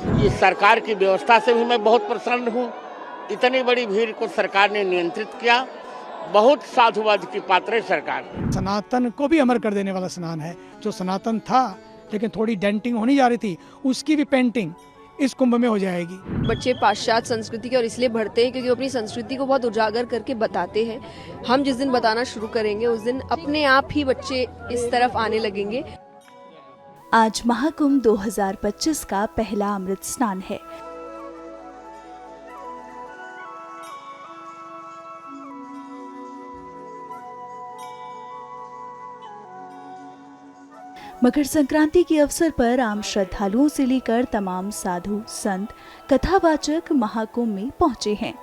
ये सरकार की व्यवस्था से भी मैं बहुत प्रसन्न हूँ। इतनी बड़ी भीड़ को सरकार ने नियंत्रित किया। बहुत साधुवाद की पात्र है सरकार। सनातन को भी अमर कर देने वाला स्नान है। जो सनातन था लेकिन थोड़ी डेंटिंग होनी जा रही थी, उसकी भी पेंटिंग इस कुंभ में हो जाएगी। बच्चे पाश्चात्य संस्कृति के और इसलिए बढ़ते हैं क्योंकि वो अपनी संस्कृति को बहुत उजागर करके बताते हैं। हम जिस दिन बताना शुरू करेंगे उस दिन अपने आप ही बच्चे इस तरफ आने लगेंगे। आज महाकुंभ 2025 का पहला अमृत स्नान है। मकर संक्रांति के अवसर पर आम श्रद्धालुओं से लेकर तमाम साधु संत कथावाचक महाकुंभ में पहुंचे हैं।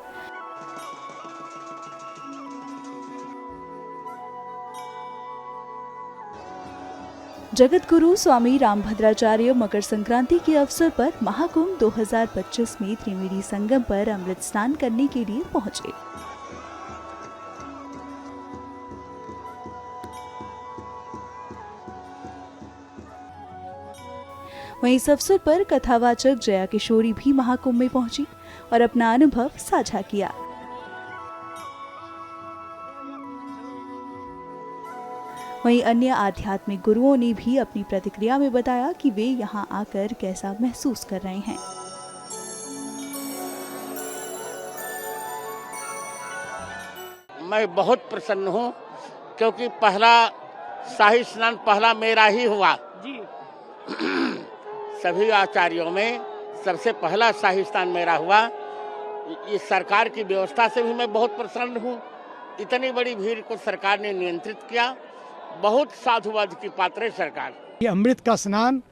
जगत गुरु स्वामी रामभद्राचार्य मकर संक्रांति के अवसर पर महाकुंभ 2025 में त्रिवेणी संगम पर अमृत स्नान करने के लिए पहुंचे। वहीं इस अवसर पर कथावाचक जया किशोरी भी महाकुंभ में पहुंची और अपना अनुभव साझा किया। वहीं अन्य आध्यात्मिक गुरुओं ने भी अपनी प्रतिक्रिया में बताया कि वे यहां आकर कैसा महसूस कर रहे हैं। मैं बहुत प्रसन्न हूं क्योंकि पहला शाही स्नान पहला मेरा ही हुआ जी। सभी आचार्यों में सबसे पहला शाही स्नान मेरा हुआ। ये सरकार की व्यवस्था से भी मैं बहुत प्रसन्न हूँ। इतनी बड़ी भीड़ को सरकार ने नियंत्रित किया। बहुत साधुवाद की पात्र है सरकार। ये अमृत का स्नान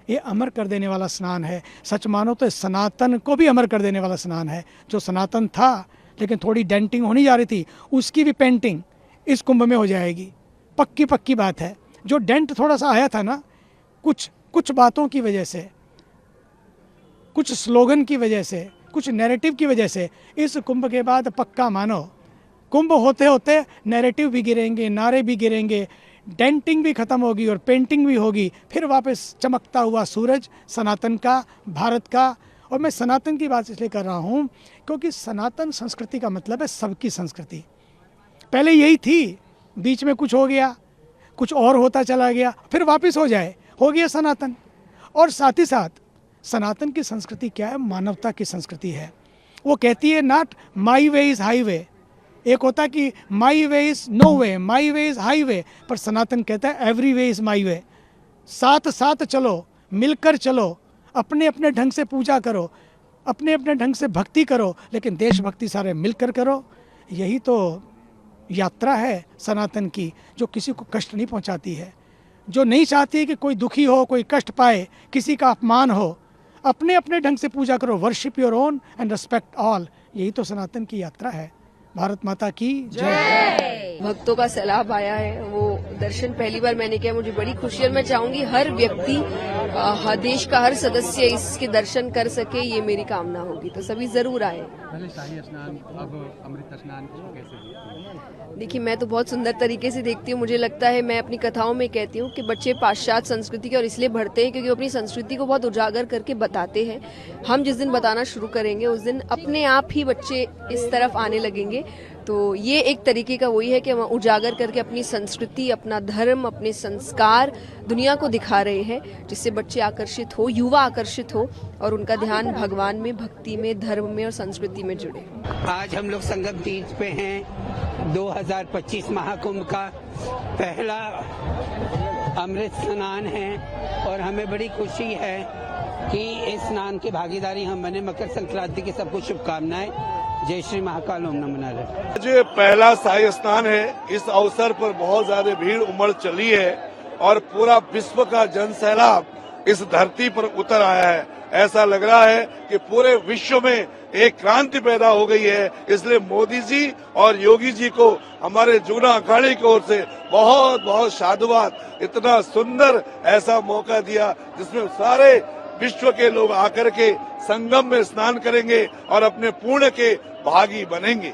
ये अमर कर देने वाला स्नान है। सच मानो तो सनातन को भी अमर कर देने वाला स्नान है। जो सनातन था लेकिन थोड़ी डेंटिंग होनी जा रही थी, उसकी भी पेंटिंग इस कुंभ में हो जाएगी। पक्की बात है। जो डेंट थोड़ा सा आया था ना, कुछ बातों की वजह से, कुछ स्लोगन की वजह से, कुछ नैरेटिव की वजह से, इस कुंभ के बाद पक्का मानो कुंभ होते होते नैरेटिव भी गिरेंगे, नारे भी गिरेंगे, डेंटिंग भी खत्म होगी और पेंटिंग भी होगी। फिर वापस चमकता हुआ सूरज सनातन का, भारत का। और मैं सनातन की बात इसलिए कर रहा हूँ क्योंकि सनातन संस्कृति का मतलब है सबकी संस्कृति। पहले यही थी, बीच में कुछ हो गया, कुछ और होता चला गया, फिर वापस हो गया सनातन। और साथ ही साथ सनातन की संस्कृति क्या है? मानवता की संस्कृति है। वो कहती है not my way is highway. एक होता कि my way is no way, my way is highway, पर सनातन कहता है एवरी वे इज़ माई वे। साथ चलो, मिलकर चलो, अपने अपने ढंग से पूजा करो, अपने अपने ढंग से भक्ति करो, लेकिन देशभक्ति सारे मिलकर करो। यही तो यात्रा है सनातन की, जो किसी को कष्ट नहीं पहुंचाती है, जो नहीं चाहती है कि कोई दुखी हो, कोई कष्ट पाए, किसी का अपमान हो। अपने अपने ढंग से पूजा करो, worship your own and respect all. यही तो सनातन की यात्रा है। भारत माता की जय। भक्तों का सैलाब आया है, वो दर्शन पहली बार मैंने किया, मुझे बड़ी खुशी है। मैं चाहूंगी हर व्यक्ति, देश का हर सदस्य इसके दर्शन कर सके, ये मेरी कामना होगी। तो सभी जरूर आए। पहले शाही स्नान, अब अमृत स्नान कैसे? देखिए, मैं तो बहुत सुंदर तरीके से देखती हूँ। मुझे लगता है, मैं अपनी कथाओं में कहती हूँ कि बच्चे पाश्चात्य संस्कृति के और इसलिए बढ़ते हैं क्योंकि वो अपनी संस्कृति को बहुत उजागर करके बताते हैं। हम जिस दिन बताना शुरू करेंगे उस दिन अपने आप ही बच्चे इस तरफ आने लगेंगे। तो ये एक तरीके का वही है कि हम उजागर करके अपनी संस्कृति, अपना धर्म, अपने संस्कार दुनिया को दिखा रहे हैं, जिससे बच्चे आकर्षित हो, युवा आकर्षित हो और उनका ध्यान भगवान में, भक्ति में, धर्म में और संस्कृति में जुड़े। आज हम लोग संगम तीज पे हैं। 2025 महाकुंभ का पहला अमृत स्नान है और हमें बड़ी खुशी है कि इस स्नान की भागीदारी हम बने। मकर संक्रांति की सबको शुभकामनाएं। जय श्री महाकाल, ओम नमो नारायण। आज पहला शाही स्नान है। इस अवसर पर बहुत ज्यादा भीड़ उमड़ चली है और पूरा विश्व का जन सैलाब इस धरती पर उतर आया है। ऐसा लग रहा है कि पूरे विश्व में एक क्रांति पैदा हो गई है। इसलिए मोदी जी और योगी जी को हमारे जूना अखाड़े की ओर से बहुत बहुत साधुवाद। इतना सुंदर ऐसा मौका दिया जिसमें सारे विश्व के लोग आकर के संगम में स्नान करेंगे और अपने पुण्य के भागी बनेंगे।